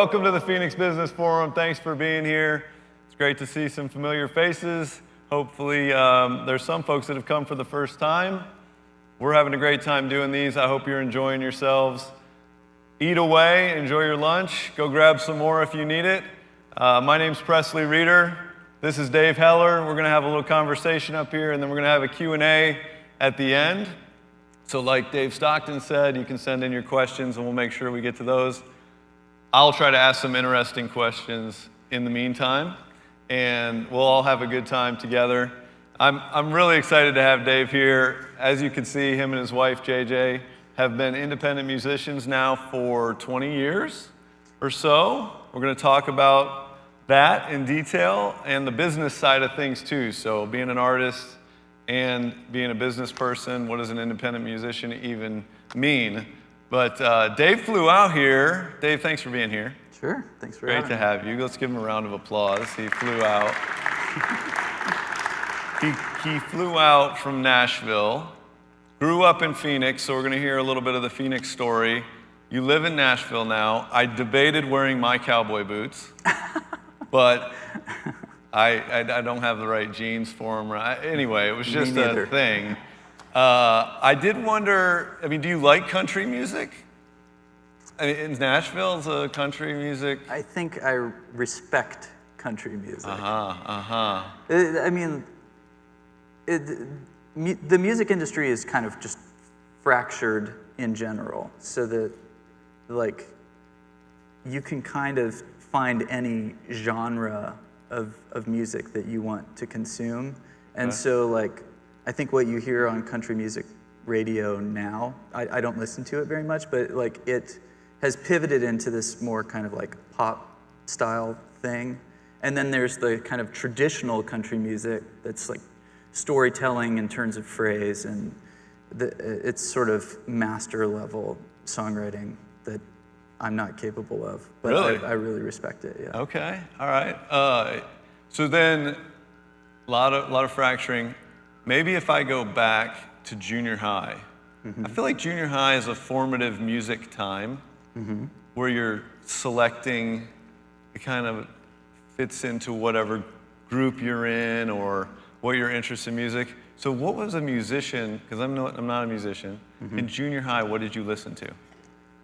welcome to the Phoenix Business Forum. Thanks for being here. It's great to see some familiar faces. Hopefully, there's some folks that have come for the first time. We're having a great time doing these. I hope you're enjoying yourselves. Eat away, enjoy your lunch. Go grab some more if you need it. My name's Presley Reader. This is Dave Heller. We're going to have a little conversation up here, and then we're going to have a Q&A at the end. So like Dave Stockton said, you can send in your questions, and we'll make sure we get to those. I'll try to ask some interesting questions in the meantime, and we'll all have a good time together. I'm really excited to have Dave here. As you can see, him and his wife, JJ, have been independent musicians now for 20 years or so. We're going to talk about that in detail and the business side of things too. So being an artist and being a business person, what does an independent musician even mean? But Dave flew out here. Dave, thanks for being here. Sure, thanks for having me. Great to have you. Let's give him a round of applause. He flew out. He flew out from Nashville, grew up in Phoenix, so we're going to hear a little bit of the Phoenix story. You live in Nashville now. I debated wearing my cowboy boots, but I don't have the right jeans for them. Anyway, it was just a thing. I did wonder, I mean, do you like country music? I mean, in Nashville, is a country music? I think I respect country music. I mean, the music industry is kind of just fractured in general, so that, like, you can kind of find any genre of music that you want to consume. And so, like, I think what you hear on country music radio now, I don't listen to it very much, but like it has pivoted into this more kind of like pop style thing. And then there's the kind of traditional country music that's like storytelling in terms of phrase, and it's sort of master level songwriting that I'm not capable of, but really? I really respect it. Yeah. Okay, all right. So then, a lot of fracturing. Maybe if I go back to junior high, I feel like junior high is a formative music time where you're selecting, it kind of fits into whatever group you're in or what you're interested in music. So what was a musician, because I'm not a musician, in junior high, what did you listen to?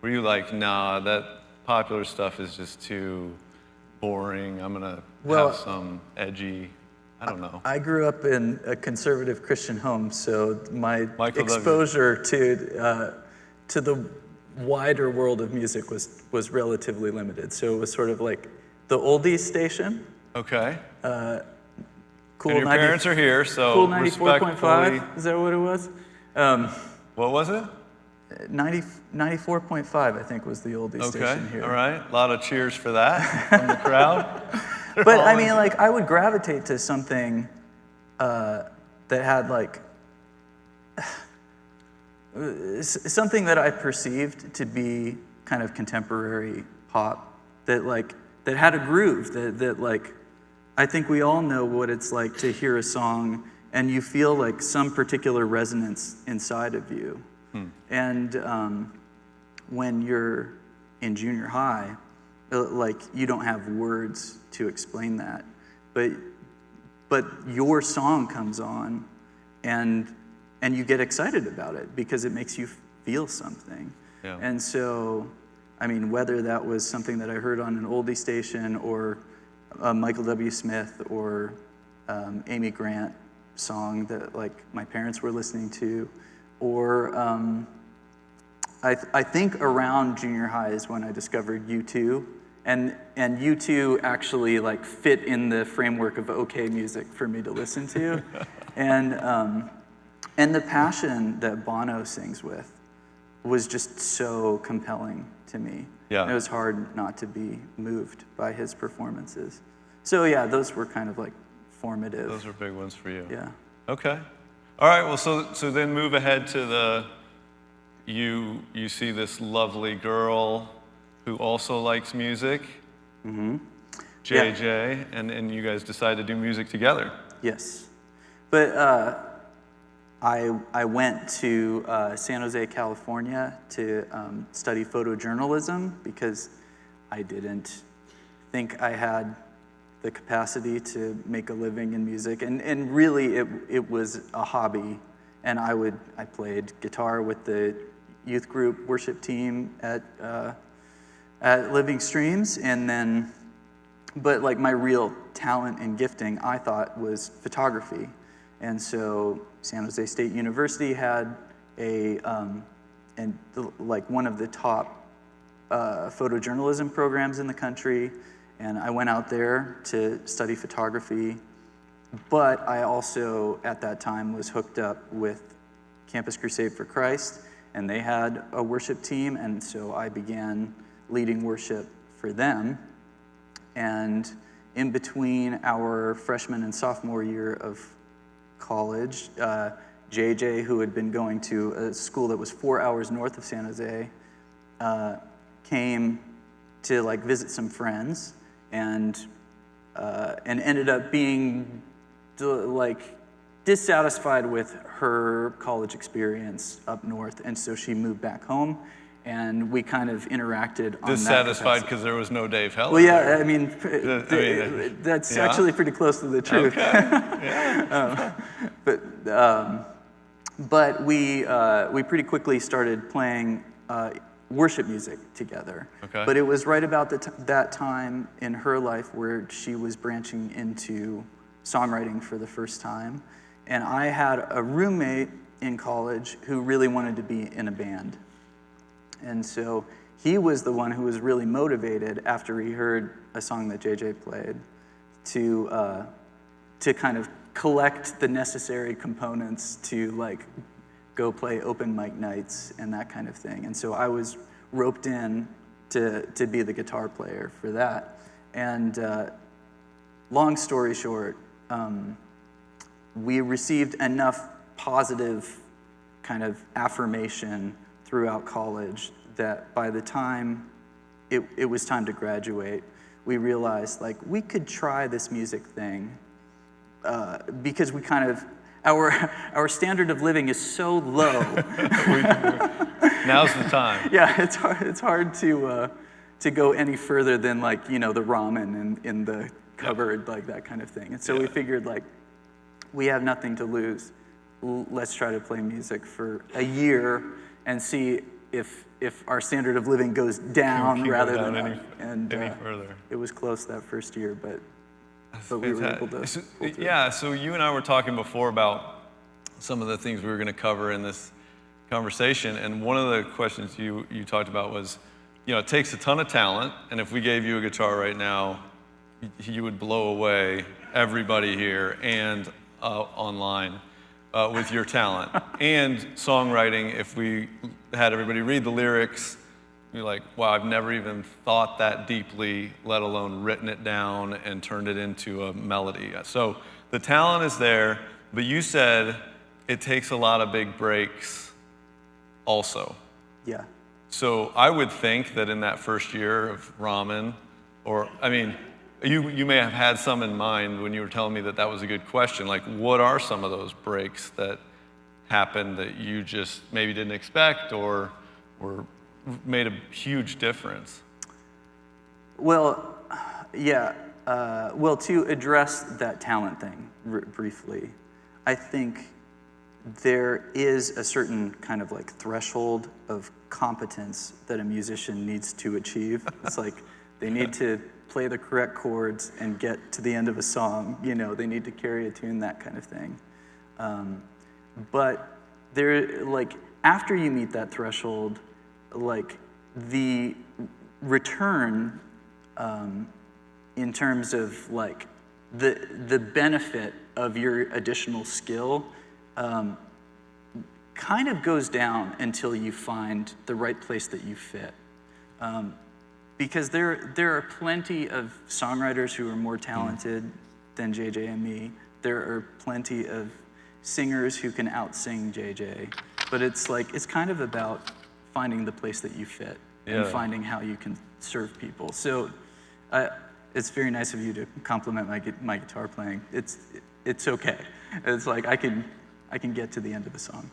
Were you like, nah, that popular stuff is just too boring, I'm gonna have some edgy, I don't know. I grew up in a conservative Christian home, so my exposure to the wider world of music was relatively limited. So it was sort of like the oldies station. Okay. Cool. And your parents are here, so Cool 94.5. Is that what it was? What was it? 94.5, I think, was the oldies station here. All right. A lot of cheers for that from the crowd. But I mean, like, I would gravitate to something that had like something that I perceived to be kind of contemporary pop that had a groove that like, I think we all know what it's like to hear a song and you feel like some particular resonance inside of you. And when you're in junior high, like, you don't have words to explain that, but your song comes on, and you get excited about it because it makes you feel something. Yeah. And so, I mean, whether that was something that I heard on an oldie station or a Michael W. Smith or Amy Grant song that like my parents were listening to, or I think around junior high is when I discovered U2. And U2 actually like fit in the framework of okay music for me to listen to, and the passion that Bono sings with was just so compelling to me. Yeah, it was hard not to be moved by his performances. So yeah, those were kind of like formative. Those were big ones for you. Yeah. Okay. All right. Well, so then move ahead to you see this lovely girl who also likes music, JJ, and you guys decide to do music together. Yes. But I went to San Jose, California to study photojournalism because I didn't think I had the capacity to make a living in music, and really it was a hobby. And I played guitar with the youth group worship team at Living Streams, and then, but like my real talent and gifting, I thought, was photography. And so San Jose State University had like one of the top photojournalism programs in the country, and I went out there to study photography. But I also, at that time, was hooked up with Campus Crusade for Christ, and they had a worship team, and so I began leading worship for them. And in between our freshman and sophomore year of college, JJ, who had been going to a school that was 4 hours north of San Jose, came to like visit some friends, and ended up being like dissatisfied with her college experience up north, and so she moved back home, and we kind of interacted on Dissatisfied because there was no Dave Heller. Well, yeah, there. I mean, that's actually pretty close to the truth. Okay. Yeah. But we pretty quickly started playing worship music together. Okay. But it was right about that time in her life where she was branching into songwriting for the first time. And I had a roommate in college who really wanted to be in a band. And so he was the one who was really motivated after he heard a song that JJ played to kind of collect the necessary components to like go play open mic nights and that kind of thing. And so I was roped in to be the guitar player for that. And long story short, we received enough positive kind of affirmation throughout college that by the time it was time to graduate, we realized like we could try this music thing because we kind of, our standard of living is so low. Now's the time. Yeah, it's hard to go any further than like, you know, the ramen in the cupboard, like that kind of thing. And so we figured like, we have nothing to lose. Let's try to play music for a year and see if our standard of living goes down rather than up. Any further. It was close that first year, but we were able to pull through. Yeah, so you and I were talking before about some of the things we were going to cover in this conversation, and one of the questions you talked about was, you know, it takes a ton of talent, and if we gave you a guitar right now, you would blow away everybody here and online with your talent. And songwriting, if we had everybody read the lyrics, you're like, wow, I've never even thought that deeply, let alone written it down and turned it into a melody. So the talent is there, but you said it takes a lot of big breaks also. Yeah. So I would think that in that first year of ramen, or, I mean, you may have had some in mind when you were telling me that that was a good question. Like, what are some of those breaks that happened that you just maybe didn't expect or made a huge difference? Well, yeah. Well, to address that talent thing briefly, I think there is a certain kind of like threshold of competence that a musician needs to achieve. It's like they need to play the correct chords and get to the end of a song. You know, they need to carry a tune, that kind of thing. But there, like, after you meet that threshold, like the return in terms of like the benefit of your additional skill kind of goes down until you find the right place that you fit. Because there are plenty of songwriters who are more talented than JJ and me. There are plenty of singers who can out-sing JJ. But it's like, it's kind of about finding the place that you fit and finding how you can serve people. So it's very nice of you to compliment my guitar playing. It's okay. It's like I can get to the end of the song.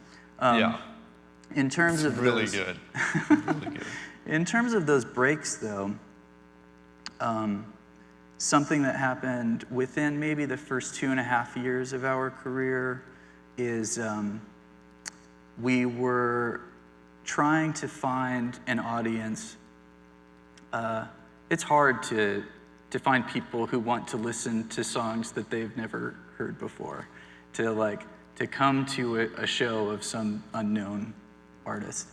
In terms of really those, good. Really good. In terms of those breaks, though, Something that happened within maybe the first 2.5 years of our career is we were trying to find an audience. It's hard to find people who want to listen to songs that they've never heard before, to come to a show of some unknown artist.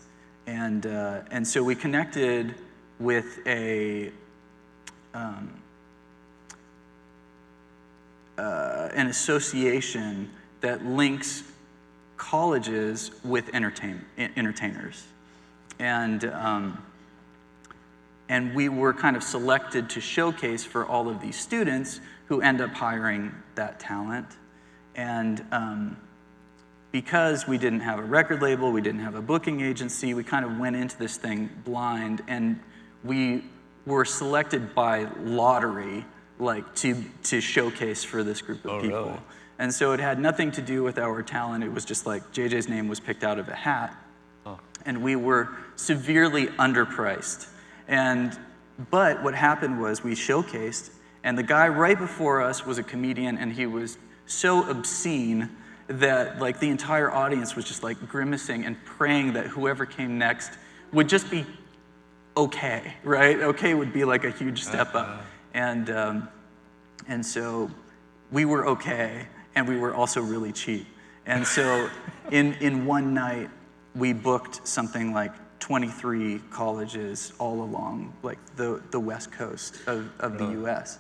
And so we connected with an association that links colleges with entertainers. And we were kind of selected to showcase for all of these students who end up hiring that talent. And because we didn't have a record label, we didn't have a booking agency, we kind of went into this thing blind, and we were selected by lottery, like to showcase for this group of people. Really? And so it had nothing to do with our talent. It was just like JJ's name was picked out of a hat, and we were severely underpriced. But what happened was we showcased, and the guy right before us was a comedian, and he was so obscene that like the entire audience was just like grimacing and praying that whoever came next would just be okay, right? Okay would be like a huge step up. And so we were okay, and we were also really cheap. And so in one night, we booked something like 23 colleges all along like the west coast of the US.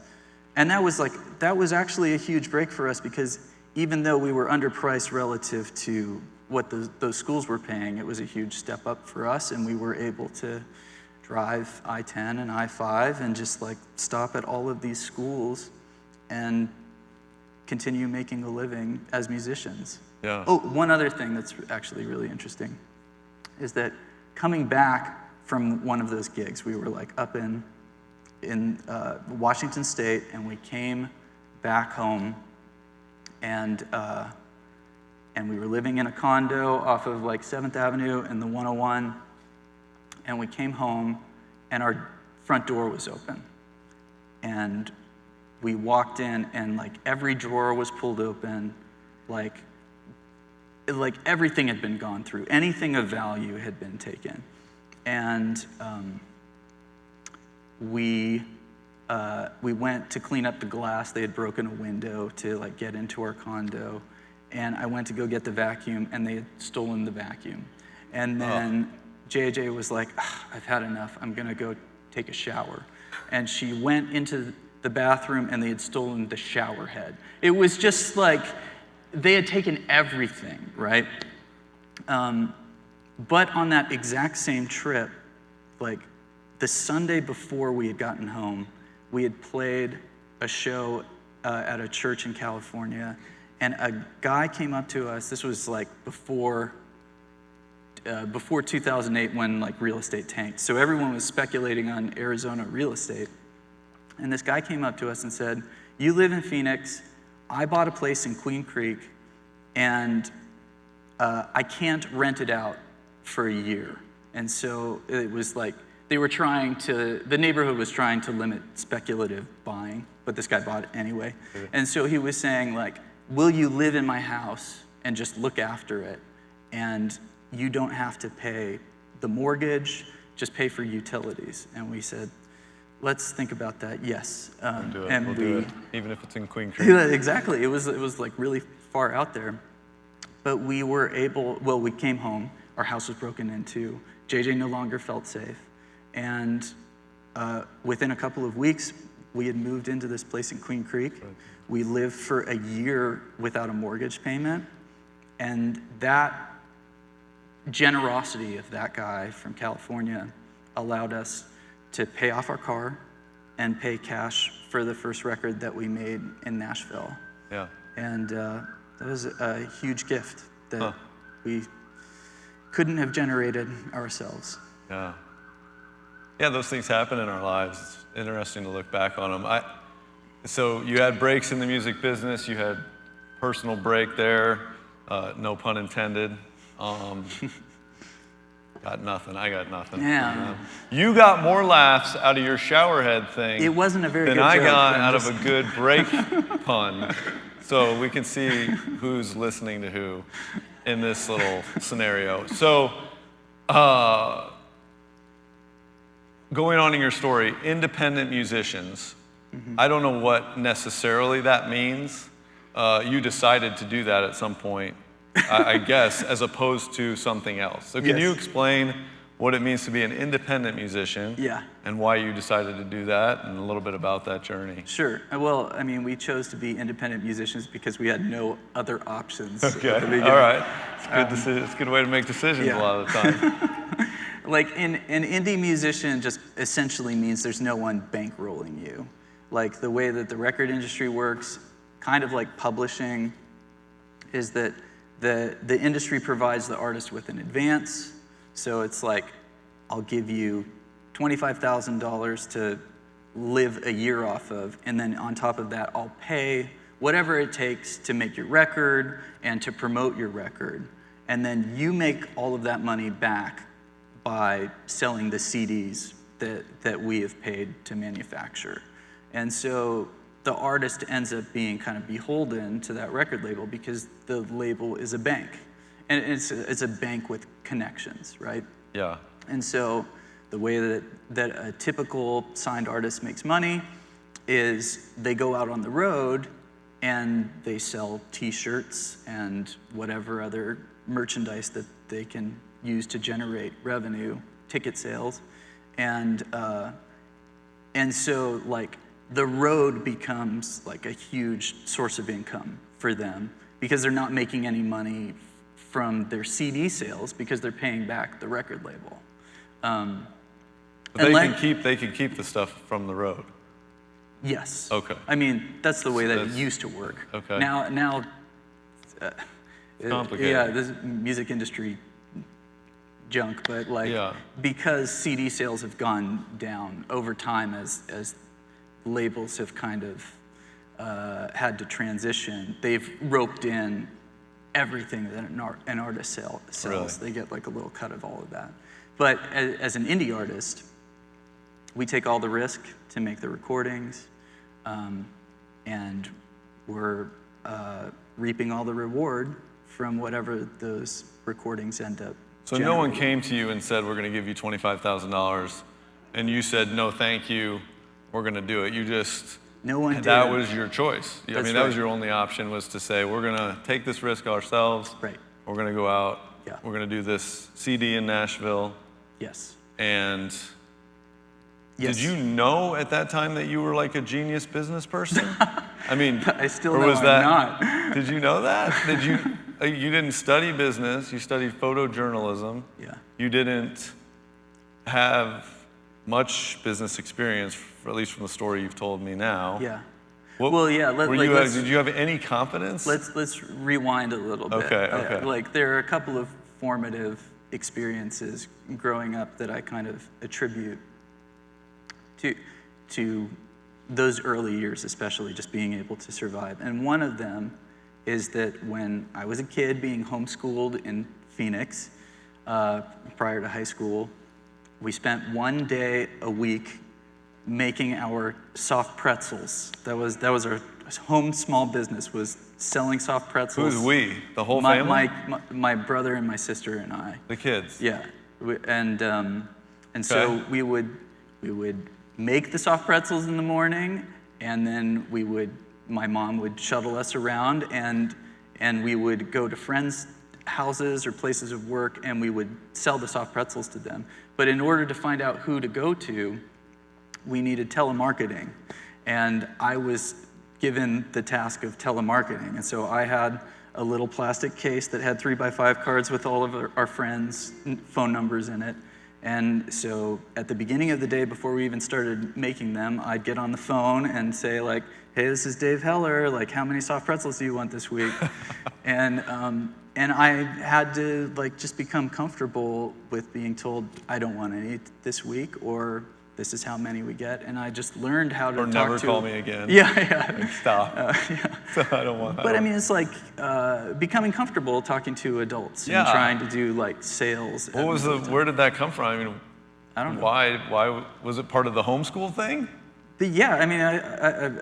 And that was actually a huge break for us, because even though we were underpriced relative to what those schools were paying, it was a huge step up for us, and we were able to drive I-10 and I-5 and just like stop at all of these schools and continue making a living as musicians. Yeah. Oh, one other thing that's actually really interesting is that coming back from one of those gigs, we were like up in Washington State, and we came back home, and we were living in a condo off of like 7th Avenue and the 101, and we came home, and our front door was open, and we walked in, and like every drawer was pulled open, like everything had been gone through. Anything of value had been taken. And we went to clean up the glass. They had broken a window to like get into our condo. And I went to go get the vacuum, and they had stolen the vacuum. And then JJ was like, I've had enough. I'm gonna go take a shower. And she went into the bathroom, and they had stolen the shower head. It was just like, they had taken everything, right? But on that exact same trip, like the Sunday before we had gotten home, we had played a show at a church in California, and a guy came up to us. This was like before 2008, when like real estate tanked. So everyone was speculating on Arizona real estate. And this guy came up to us and said, "You live in Phoenix. I bought a place in Queen Creek, and I can't rent it out for a year." And so it was like the neighborhood was trying to limit speculative buying, but this guy bought it anyway. And so he was saying like, "Will you live in my house and just look after it? And you don't have to pay the mortgage, just pay for utilities." And we said, "Let's think about that." Yes. We'll do it. And we'll do it, even if it's in Queen Creek. Yeah, exactly. It was like really far out there. But we came home. Our house was broken into. JJ no longer felt safe. And within a couple of weeks, we had moved into this place in Queen Creek. Right. We lived for a year without a mortgage payment. And that generosity of that guy from California allowed us to pay off our car and pay cash for the first record that we made in Nashville. Yeah. And that was a huge gift that we couldn't have generated ourselves. Yeah. Yeah, those things happen in our lives. It's interesting to look back on them. So you had breaks in the music business. You had personal break there, no pun intended. Got nothing. I got nothing. Yeah. You got more laughs out of your shower head thing It wasn't a very than good I joke. got I'm out just- of a good break pun. So we can see who's listening to who in this little scenario. So going on in your story, independent musicians. I don't know what necessarily that means. You decided to do that at some point, I guess, as opposed to something else. So can Yes. you explain what it means to be an independent musician? Yeah. And why you decided to do that, and a little bit about that journey? Sure. Well, I mean, we chose to be independent musicians because we had no other options. Okay. At the beginning. All right. It's a good way to make decisions Yeah. a lot of the time. Like an indie musician just essentially means there's no one bankrolling you. Like the way that the record industry works, kind of like publishing, is that the industry provides the artist with an advance. So it's like, I'll give you $25,000 to live a year off of, and then on top of that, I'll pay whatever it takes to make your record and to promote your record. And then you make all of that money back by selling the CDs that we have paid to manufacture. And so the artist ends up being kind of beholden to that record label because the label is a bank. And it's a bank with connections, right? Yeah. And so the way that a typical signed artist makes money is they go out on the road and they sell t-shirts and whatever other merchandise that they can use to generate revenue, ticket sales. And so like the road becomes like a huge source of income for them because they're not making any money from their CD sales because they're paying back the record label. But they can keep the stuff from the road. Yes. Okay. I mean, that's the way So that that's- it used to work. Okay. Now, complicated. yeah, this music industry junk, but like Yeah. because CD sales have gone down over time as labels have kind of had to transition, they've roped in everything that an artist sells. Really? They get like a little cut of all of that. But as an indie artist, we take all the risk to make the recordings, and we're reaping all the reward from whatever those recordings end up So no one generating. came to you and said, we're going to give you $25,000, and you said, no, thank you, we're going to do it. You just, No one that did. was your choice. I That's mean, that was right. your only option, was to say, we're going to take this risk ourselves. Right. We're going to go out. Yeah. We're going to do this CD in Nashville. Yes. And Yes. did you know at that time that you were like a genius business person? I mean, I still or know was I'm that, not. Did you know that? Did you? You didn't study business. You studied photojournalism. Yeah. You didn't have much business experience, at least from the story you've told me now. Yeah. What, Well, yeah, did you have any confidence? Let's rewind a little bit. Okay, okay. Like there are a couple of formative experiences growing up that I kind of attribute to those early years, especially just being able to survive. And one of them is that when I was a kid being homeschooled in Phoenix, prior to high school, we spent one day a week making our soft pretzels. That was our home small business, was selling soft pretzels. Who's we? The whole my, family? my brother and my sister and I. The kids. Yeah, and so Okay. we would make the soft pretzels in the morning, and then my mom would shuttle us around, and we would go to friends' houses or places of work, and we would sell the soft pretzels to them. But in order to find out who to go to, we needed telemarketing, and I was given the task of telemarketing, and so I had a little plastic case that had 3x5 cards with all of our friends' phone numbers in it. And so at the beginning of the day, before we even started making them, I'd get on the phone and say like, hey, this is Dave Heller, like how many soft pretzels do you want this week? and I had to like just become comfortable with being told I don't want any this week, or this is how many we get. And I just learned how to Or talk never to... call me again. Yeah. Like, stop. So I don't want. But I mean, it's like becoming comfortable talking to adults and trying to do like sales. Where did that come from? I mean, I don't know. Why was it part of the homeschool thing? But yeah, I mean, I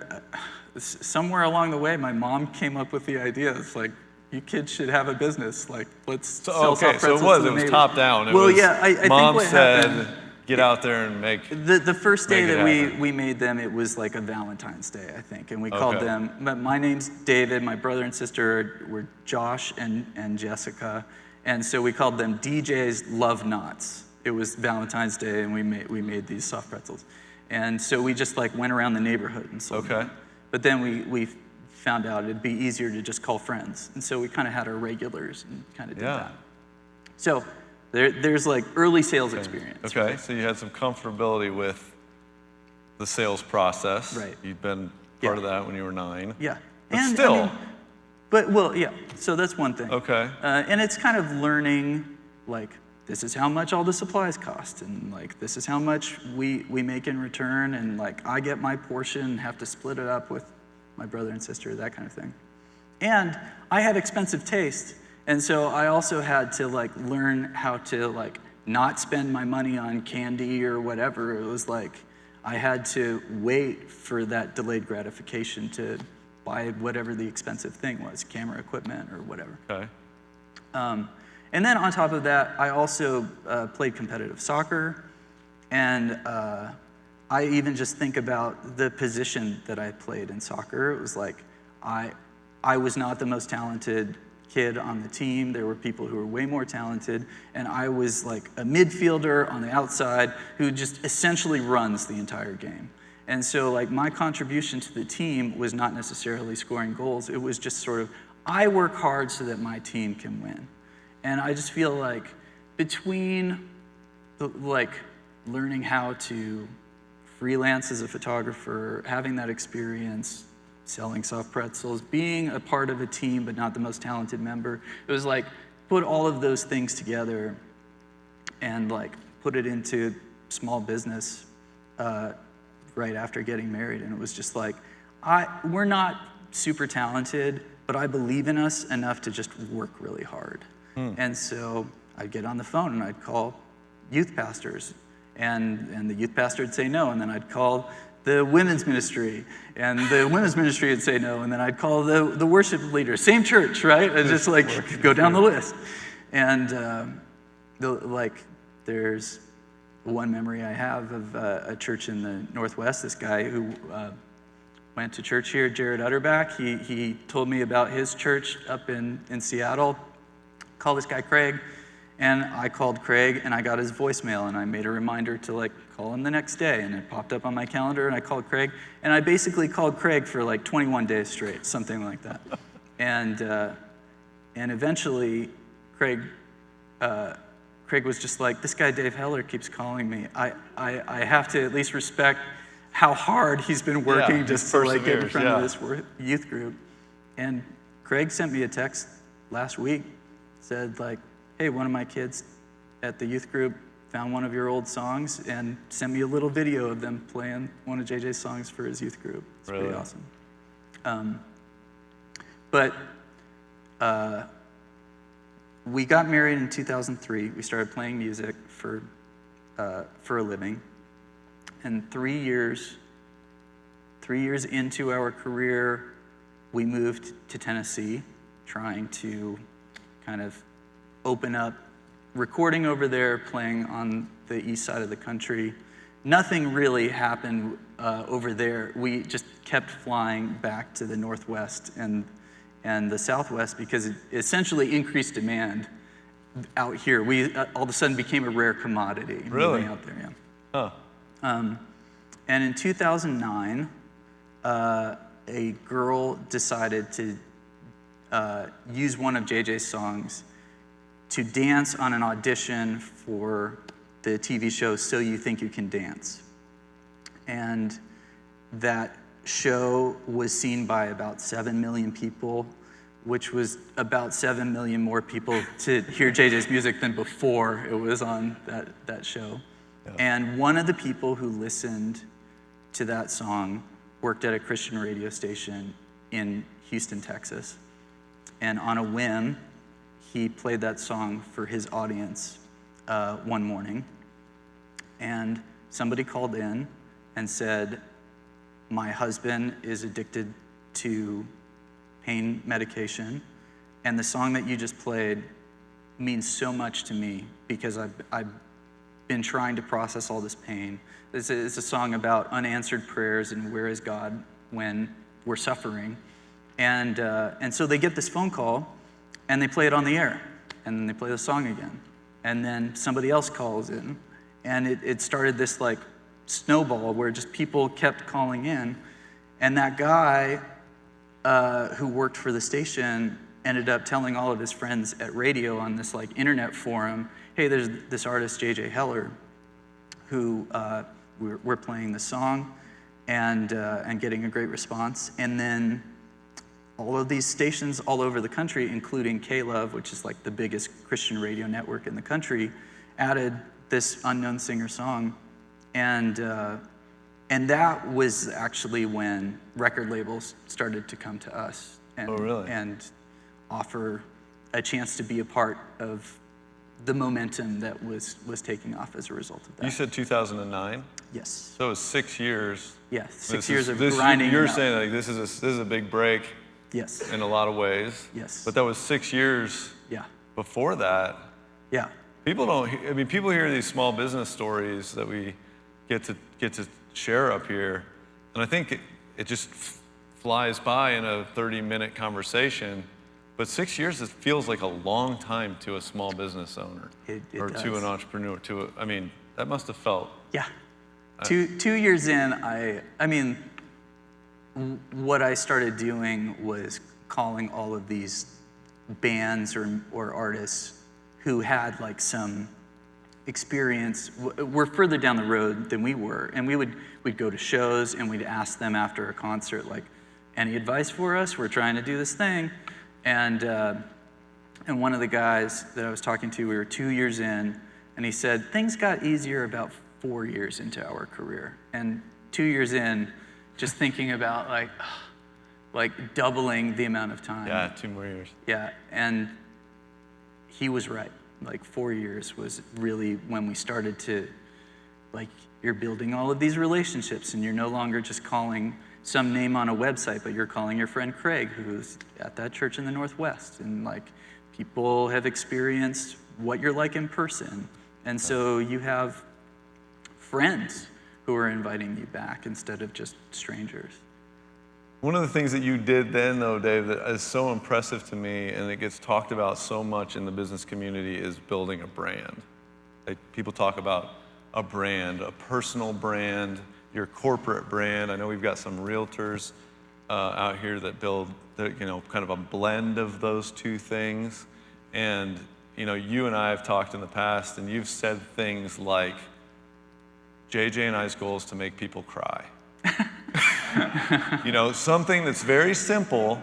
somewhere along the way, my mom came up with the idea. It's like, you kids should have a business. Like, let's sell soft pretzels to the neighbors. Top down. Well, yeah, I think Mom what said, happened, get out there and make. The first day that happen. we made them, it was like a Valentine's Day, I think, and we called them. My name's David. My brother and sister were Josh and Jessica, and so we called them DJ's Love Knots. It was Valentine's Day, and we made these soft pretzels, and so we just like went around the neighborhood and sold them. But then we found out it'd be easier to just call friends, and so we kind of had our regulars and kind of did that. So there's like early sales experience. Okay, right? So you had some comfortability with the sales process. Right. You'd been part of that when you were 9. Yeah. But and still. I mean, yeah. So that's one thing. Okay. And it's kind of learning, like, this is how much all the supplies cost, and like this is how much we make in return, and like I get my portion and have to split it up with my brother and sister, that kind of thing. And I had expensive taste, and so I also had to like learn how to like not spend my money on candy or whatever. It was like I had to wait for that delayed gratification to buy whatever the expensive thing was, camera equipment or whatever. Okay. And then on top of that, I also played competitive soccer, and I even just think about the position that I played in soccer. It was like I was not the most talented kid on the team. There were people who were way more talented, and I was like a midfielder on the outside who just essentially runs the entire game. And so like my contribution to the team was not necessarily scoring goals. It was just sort of, I work hard so that my team can win. And I just feel like between learning how to freelance as a photographer, having that experience, selling soft pretzels, being a part of a team but not the most talented member, it was like put all of those things together and like put it into small business right after getting married. And it was just like, we're not super talented, but I believe in us enough to just work really hard. And so I'd get on the phone and I'd call youth pastors, and the youth pastor would say no, and then I'd call the women's ministry, and the women's ministry would say no, and then I'd call the worship leader, same church, right? I'd just like go down the list. And there's one memory I have of a church in the Northwest, this guy who went to church here, Jared Utterback. He told me about his church up in Seattle. Call this guy Craig, and I called Craig, and I got his voicemail, and I made a reminder to like call him the next day, and it popped up on my calendar, and I called Craig, and I basically called Craig for like 21 days straight, something like that. And eventually, Craig was just like, this guy Dave Heller keeps calling me. I have to at least respect how hard he's been working just to like get in front of this youth group. And Craig sent me a text last week, said like, hey, one of my kids at the youth group found one of your old songs and sent me a little video of them playing one of JJ's songs for his youth group. It's pretty awesome. But we got married in 2003. We started playing music for a living. And 3 years into our career, we moved to Tennessee, trying to kind of open up recording over there, playing on the east side of the country. Nothing really happened over there. We just kept flying back to the Northwest and the Southwest because it essentially increased demand out here. We all of a sudden became a rare commodity. Really? Out there, yeah. Huh. And in 2009, a girl decided to use one of JJ's songs to dance on an audition for the TV show So You Think You Can Dance. And that show was seen by about 7 million people, which was about 7 million more people to hear JJ's music than before it was on that show. And one of the people who listened to that song worked at a Christian radio station in Houston, Texas. And on a whim, he played that song for his audience one morning. And somebody called in and said, my husband is addicted to pain medication, and the song that you just played means so much to me because I've been trying to process all this pain. It's a song about unanswered prayers and where is God when we're suffering. And so they get this phone call, and they play it on the air, and then they play the song again. And then somebody else calls in, and it started this like snowball where just people kept calling in. And that guy who worked for the station ended up telling all of his friends at radio on this like internet forum, hey, there's this artist, J.J. Heller, who we're playing the song and getting a great response. And then all of these stations all over the country, including K-Love, which is like the biggest Christian radio network in the country, added this unknown singer song. And that was actually when record labels started to come to us and offer a chance to be a part of the momentum that was taking off as a result of that. You said 2009? Yes. So it was 6 years. Yeah, 6 years of grinding. You're saying like this is a big break. Yes. In a lot of ways. Yes. But that was 6 years. Yeah. Before that. Yeah. People hear these small business stories that we get to share up here, and I think it just flies by in a 30-minute conversation. But 6 years, it feels like a long time to a small business owner or does. to an entrepreneur. That must have felt. Yeah. 2 years in, I mean, what I started doing was calling all of these bands or artists who had like some experience, were further down the road than we were, and we'd go to shows and we'd ask them after a concert, like, any advice for us? We're trying to do this thing. And one of the guys that I was talking to, we were 2 years in, and he said, things got easier about 4 years into our career. And 2 years in, just thinking about like doubling the amount of time. Yeah, 2 more years. Yeah, and he was right. Like 4 years was really when we started to, like, you're building all of these relationships, and you're no longer just calling some name on a website, but you're calling your friend Craig, who's at that church in the Northwest. And like, people have experienced what you're like in person. And so you have friends who are inviting you back instead of just strangers. One of the things that you did then, though, Dave, that is so impressive to me, and it gets talked about so much in the business community, is building a brand. Like, people talk about a brand, a personal brand, your corporate brand. I know we've got some realtors out here that build, kind of a blend of those two things. And you and I have talked in the past, and you've said things like, JJ and I's goal is to make people cry. Something that's very simple.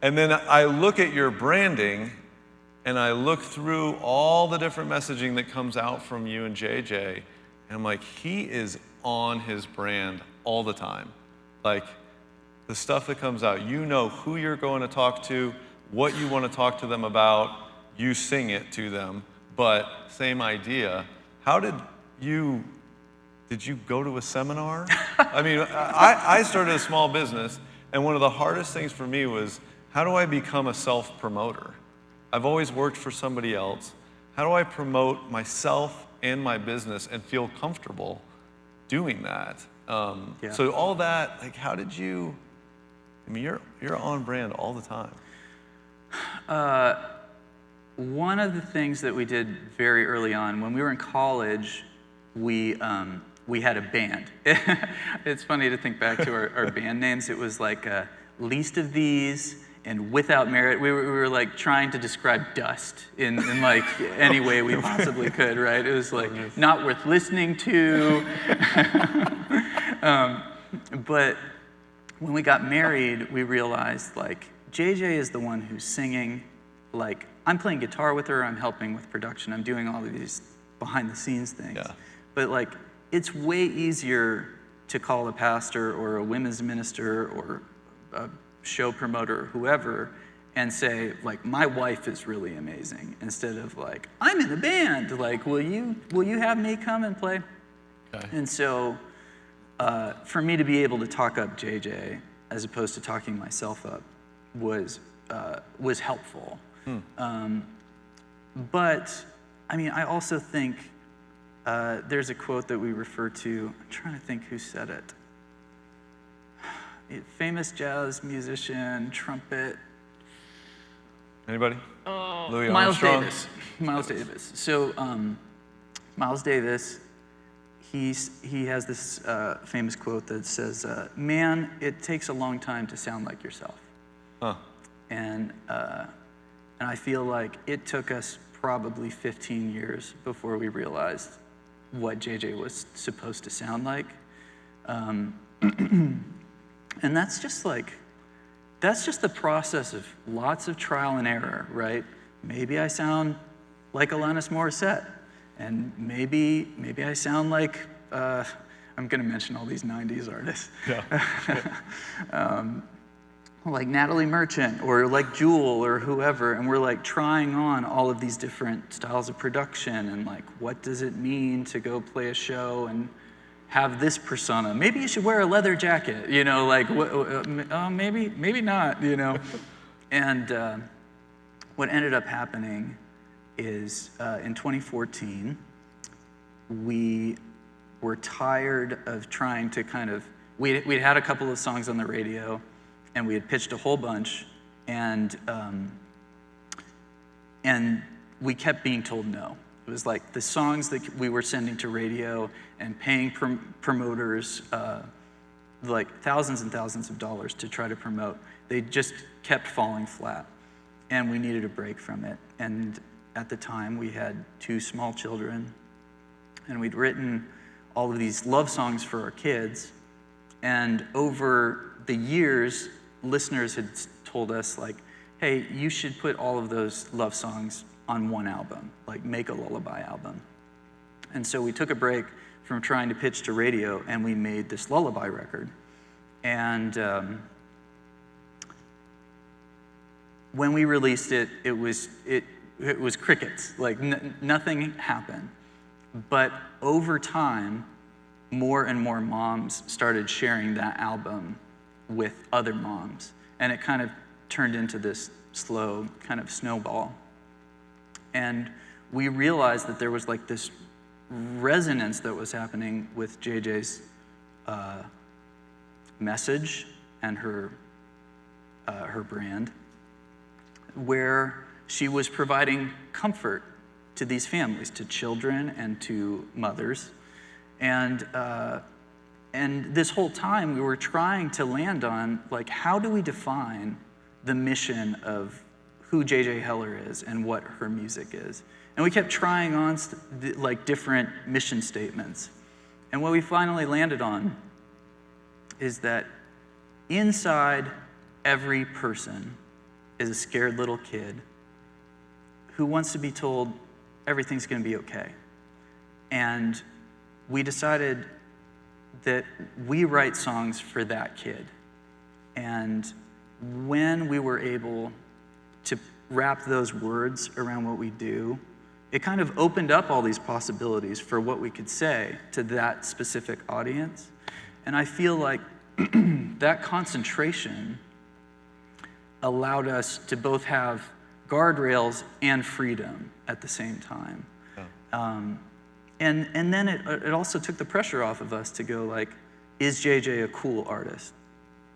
And then I look at your branding, and I look through all the different messaging that comes out from you and JJ, and I'm like, he is on his brand all the time. Like, the stuff that comes out, you know who you're going to talk to, what you want to talk to them about, you sing it to them, but same idea. Did you go to a seminar? I mean, I started a small business, and one of the hardest things for me was, how do I become a self-promoter? I've always worked for somebody else. How do I promote myself and my business and feel comfortable doing that? So all that, like, how did you, you're on brand all the time. One of the things that we did very early on, when we were in college, we had a band. It's funny to think back to our band names. It was like Least of These and Without Merit. We were like trying to describe dust in like any way we possibly could, right? It was like not worth listening to. But when we got married, we realized like JJ is the one who's singing. Like, I'm playing guitar with her, I'm helping with production, I'm doing all of these behind the scenes things. Yeah. But like, it's way easier to call a pastor or a women's minister or a show promoter or whoever and say, like, my wife is really amazing, instead of like, I'm in a band, like, will you have me come and play? Okay. And so for me to be able to talk up JJ as opposed to talking myself up was helpful. But I mean, I also think there's a quote that we refer to. I'm trying to think who said it. Famous jazz musician, trumpet. Anybody? Louis Miles Armstrong? Davis. Miles Davis. So Miles Davis, he has this famous quote that says, "Man, it takes a long time to sound like yourself." Huh. And I feel like it took us probably 15 years before we realized what JJ was supposed to sound like. And that's just the process of lots of trial and error, right? Maybe I sound like Alanis Morissette, and maybe I sound like, I'm gonna mention all these 90s artists. Yeah. Like Natalie Merchant or like Jewel or whoever, and we're like trying on all of these different styles of production and like, what does it mean to go play a show and have this persona? Maybe you should wear a leather jacket, you know, like, maybe not, you know. And what ended up happening is in 2014, we were tired of trying to kind of, we'd had a couple of songs on the radio, and we had pitched a whole bunch, and we kept being told no. It was like the songs that we were sending to radio and paying promoters like thousands and thousands of dollars to try to promote, they just kept falling flat, and we needed a break from it. And at the time, we had 2 small children, and we'd written all of these love songs for our kids, and over the years, listeners had told us, like, hey, you should put all of those love songs on one album, like make a lullaby album. And so we took a break from trying to pitch to radio, and we made this lullaby record. And when we released it, it was crickets, like nothing happened. But over time, more and more moms started sharing that album with other moms, and it kind of turned into this slow kind of snowball. And we realized that there was like this resonance that was happening with JJ's message and her brand, where she was providing comfort to these families, to children and to mothers. And this whole time we were trying to land on, like, how do we define the mission of who JJ Heller is and what her music is? And we kept trying on like different mission statements. And what we finally landed on is that inside every person is a scared little kid who wants to be told everything's gonna be okay. And we decided that we write songs for that kid. And when we were able to wrap those words around what we do, it kind of opened up all these possibilities for what we could say to that specific audience. And I feel like that concentration allowed us to both have guardrails and freedom at the same time. Yeah. And then it also took the pressure off of us to go, like, is JJ a cool artist?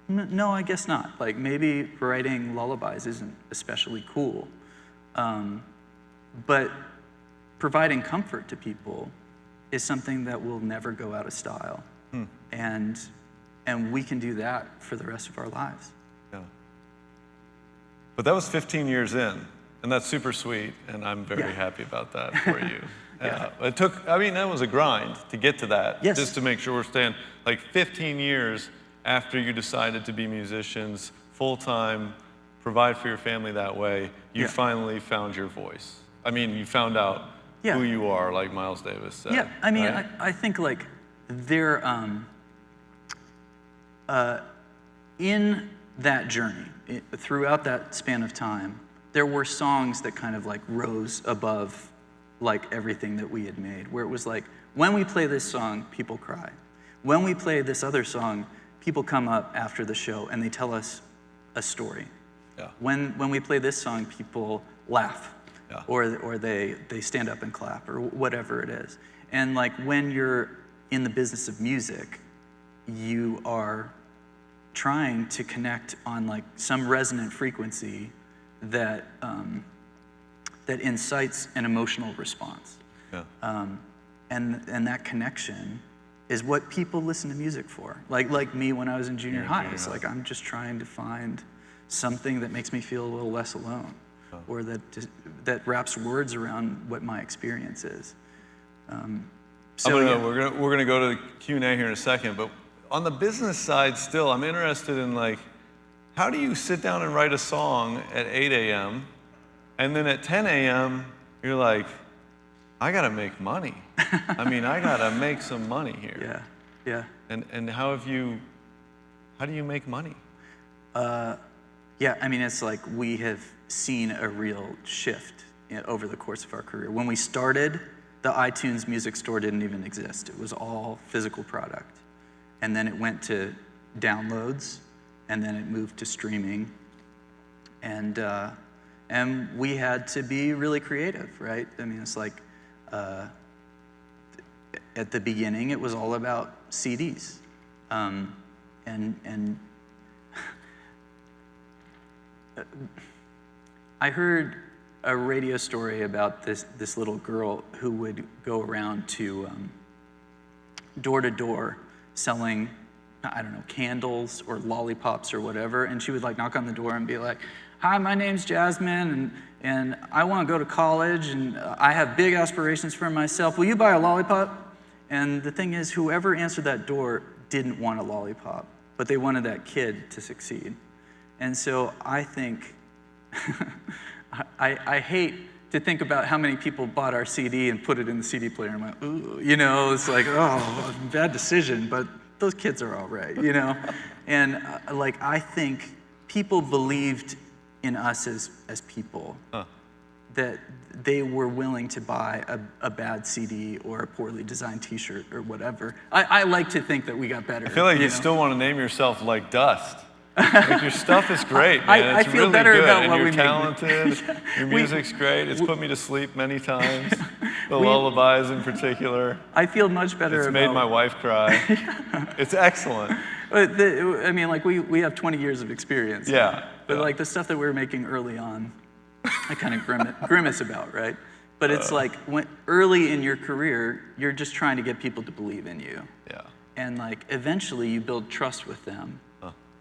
No, I guess not. Like, maybe writing lullabies isn't especially cool. But providing comfort to people is something that will never go out of style. And we can do that for the rest of our lives. Yeah. But that was 15 years in, and that's super sweet, and I'm very happy about that for you. Yeah. It took, I mean, that was a grind to get to that. Yes. Just to make sure we're staying, like 15 years after you decided to be musicians, full-time, provide for your family that way, you finally found your voice. I mean, you found out who you are, like Miles Davis said. Yeah, I mean, right? I think, like, there, in that journey, throughout that span of time, there were songs that kind of like rose above like everything that we had made, where it was like, when we play this song, people cry. When we play this other song, people come up after the show and they tell us a story. Yeah. When we play this song, people laugh, Yeah. or they stand up and clap, or whatever it is. And like when you're in the business of music, you are trying to connect on like some resonant frequency that that incites an emotional response. Yeah. And that connection is what people listen to music for. Like me when I was in junior high. It's like I'm just trying to find something that makes me feel a little less alone, or that wraps words around what my experience is. We're gonna go to the Q&A here in a second, but on the business side still, I'm interested in like, how do you sit down and write a song at 8 a.m. and then at 10 a.m. you're like, I gotta make money. I mean, I gotta make some money here. Yeah. And how do you make money? Yeah, I mean, it's like we have seen a real shift over the course of our career. When we started, the iTunes music store didn't even exist. It was all physical product. And then it went to downloads, and then it moved to streaming. And we had to be really creative, right? I mean, it's like, at the beginning, it was all about CDs. I heard a radio story about this little girl who would go around to door to door selling, I don't know, candles or lollipops or whatever, and she would like knock on the door and be like, "Hi, my name's Jasmine, and I want to go to college, and I have big aspirations for myself. Will you buy a lollipop?" And the thing is, whoever answered that door didn't want a lollipop, but they wanted that kid to succeed. And so I think, I hate to think about how many people bought our CD and put it in the CD player and went, ooh, you know, it's like, oh, bad decision, but those kids are all right, you know? And like, I think people believed in us as people, that they were willing to buy a bad CD or a poorly designed t-shirt or whatever. I like to think that we got better. I feel like you still want to name yourself like Dust. Like your stuff is great, man. I It's feel really better good, about and what you're we make. talented. Your music's great. It's put me to sleep many times. The lullabies in particular. I feel much better It's made my wife cry. It's excellent. I mean, like we have 20 years of experience. Yeah. But like the stuff that we were making early on, I kind of grimace about, right? But it's like when early in your career, you're just trying to get people to believe in you. Yeah. And like eventually you build trust with them.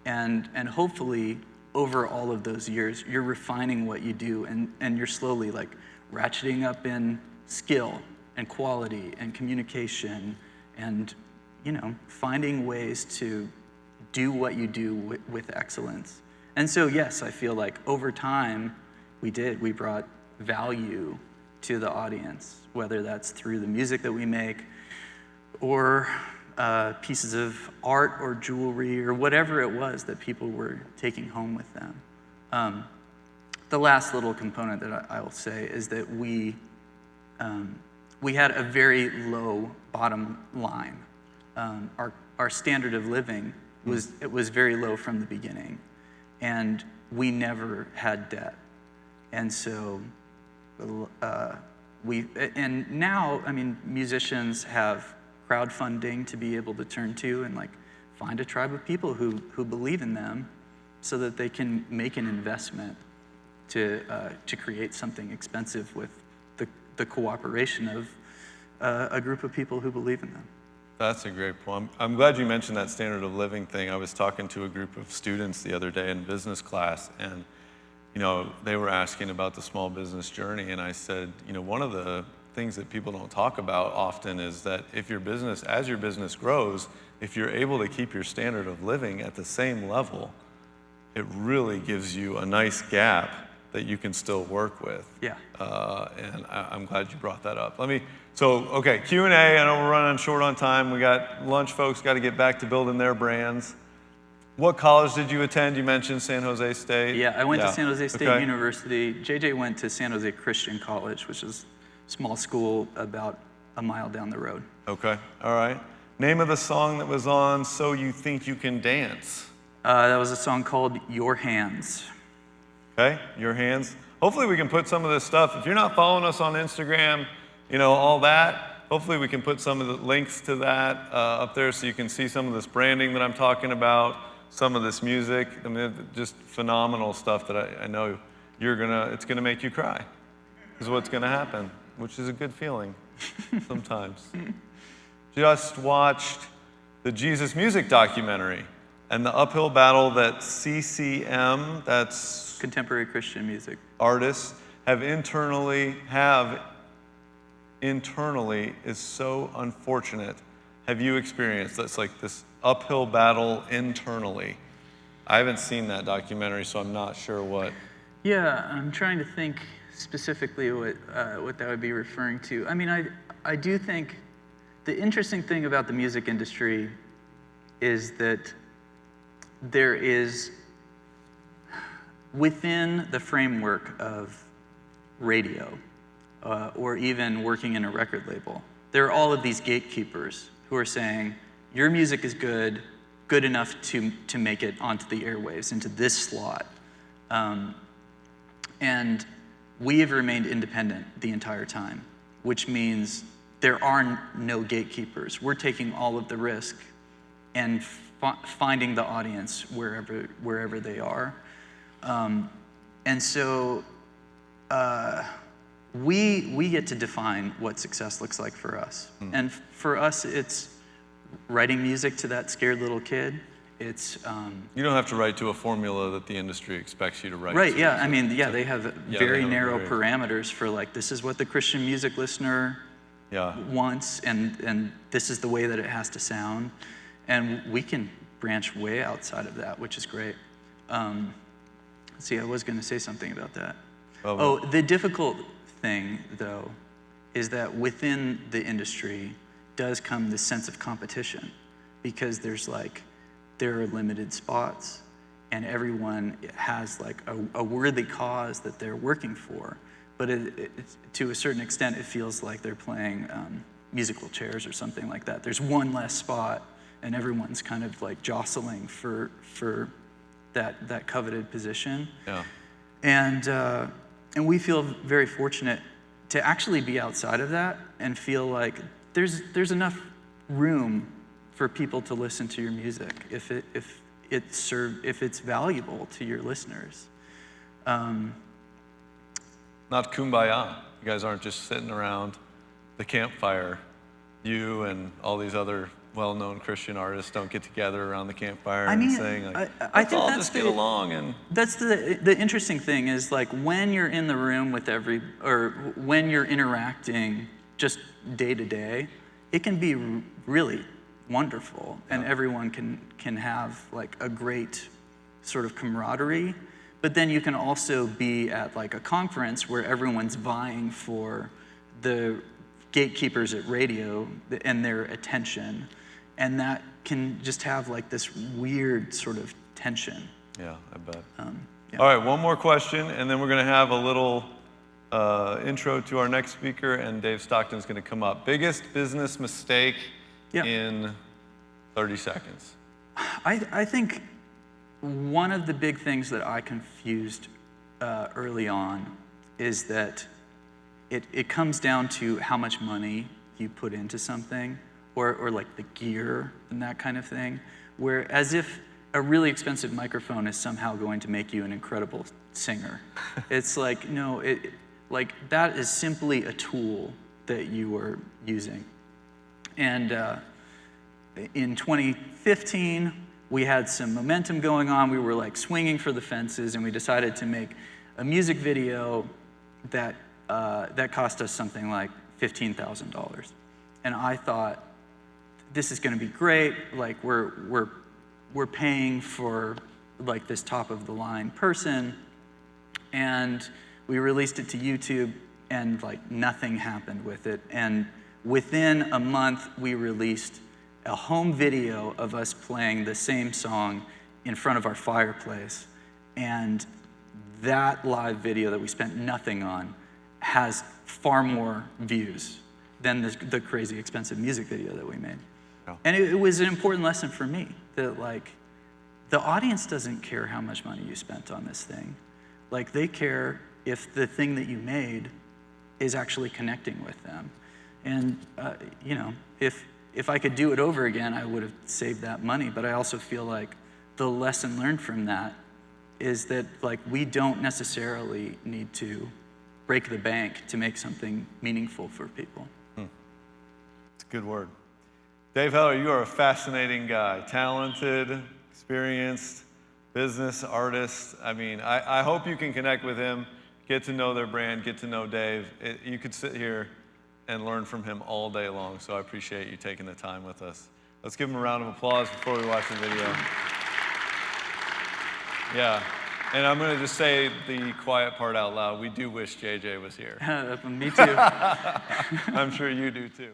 And hopefully over all of those years, you're refining what you do, and you're slowly like ratcheting up in skill and quality and communication and, you know, finding ways to do what you do with excellence. And so, yes, I feel like over time, we brought value to the audience, whether that's through the music that we make or pieces of art or jewelry or whatever it was that people were taking home with them. The last little component that I will say is that we had a very low bottom line. Our standard of living was very low from the beginning, and we never had debt. And so and now, I mean, musicians have crowdfunding to be able to turn to and like find a tribe of people who believe in them so that they can make an investment to create something expensive with the cooperation of a group of people who believe in them. That's a great point. I'm glad you mentioned that standard of living thing. I was talking to a group of students the other day in business class, and you know, they were asking about the small business journey, and I said, you know, one of the things that people don't talk about often is that if your business, as your business grows, if you're able to keep your standard of living at the same level, it really gives you a nice gap that you can still work with. Yeah. And I'm glad you brought that up. Okay, Q&A. I know we're running short on time. We got lunch folks got to get back to building their brands. What college did you attend? You mentioned San Jose State. Yeah, I went to San Jose State Okay. University. JJ went to San Jose Christian College, which is a small school about a mile down the road. Okay, all right. Name of the song that was on So You Think You Can Dance? That was a song called Your Hands. Okay, Your Hands. Hopefully we can put some of this stuff, if you're not following us on Instagram, all that, hopefully we can put some of the links to that up there so you can see some of this branding that I'm talking about, some of this music. I mean, just phenomenal stuff that I know it's gonna make you cry, is what's gonna happen, which is a good feeling sometimes. Just watched the Jesus Music documentary and the uphill battle that CCM, that's Contemporary Christian music. artists, have internally is so unfortunate. Have you experienced that's like this uphill battle internally? I haven't seen that documentary, so I'm not sure what. Yeah, I'm trying to think specifically what that would be referring to. I mean, I do think the interesting thing about the music industry is that there is, within the framework of radio, or even working in a record label, there are all of these gatekeepers who are saying, your music is good enough to make it onto the airwaves, into this slot. And we have remained independent the entire time, which means there are no gatekeepers. We're taking all of the risk and finding the audience wherever they are. And so we get to define what success looks like for us. And for us, it's writing music to that scared little kid. It's you don't have to write to a formula that the industry expects you to write. Right. To. Yeah. I mean, yeah, they have very narrow very parameters for like, this is what the Christian music listener wants, and this is the way that it has to sound, and we can branch way outside of that, which is great. Let's see, I was going to say something about that. The difficult thing, though, is that within the industry does come this sense of competition, because there are limited spots, and everyone has like a worthy cause that they're working for. But to a certain extent, it feels like they're playing musical chairs or something like that. There's one less spot, and everyone's kind of like jostling for that coveted position. Yeah. And we feel very fortunate to actually be outside of that and feel like there's enough room for people to listen to your music if it's valuable to your listeners. Not kumbaya. You guys aren't just sitting around the campfire. You and all these other well-known Christian artists don't get together around the campfire and saying like, I think all that's just get along. And that's the interesting thing is like when you're in the room with or when you're interacting just day to day, it can be really wonderful, and everyone can have like a great sort of camaraderie. But then you can also be at like a conference where everyone's vying for the gatekeepers at radio and their attention, and that can just have like this weird sort of tension. Yeah, I bet. Yeah. All right, one more question, and then we're going to have a little intro to our next speaker, and Dave Stockton's going to come up. Biggest business mistake in 30 seconds. I think one of the big things that I confused early on is that it comes down to how much money you put into something, or like the gear and that kind of thing, where as if a really expensive microphone is somehow going to make you an incredible singer. It's like, no, like that is simply a tool that you are using. And in 2015, we had some momentum going on. We were like swinging for the fences, and we decided to make a music video that cost us something like $15,000. And I thought, this is going to be great. Like we're paying for like this top of the line person. and we released it to YouTube, and like nothing happened with it. And within a month, we released a home video of us playing the same song in front of our fireplace. And that live video that we spent nothing on has far more views than the crazy expensive music video that we made. Yeah. And it was an important lesson for me that like, the audience doesn't care how much money you spent on this thing. Like, they care if the thing that you made is actually connecting with them. And you know, if I could do it over again, I would have saved that money. But I also feel like the lesson learned from that is that like, we don't necessarily need to break the bank to make something meaningful for people. It's a good word. Dave Heller, you are a fascinating guy, talented, experienced, business artist. I mean, I hope you can connect with him, get to know their brand, get to know Dave. You could sit here and learn from him all day long, so I appreciate you taking the time with us. Let's give him a round of applause before we watch the video. Yeah, and I'm gonna just say the quiet part out loud. We do wish JJ was here. Me too. I'm sure you do too.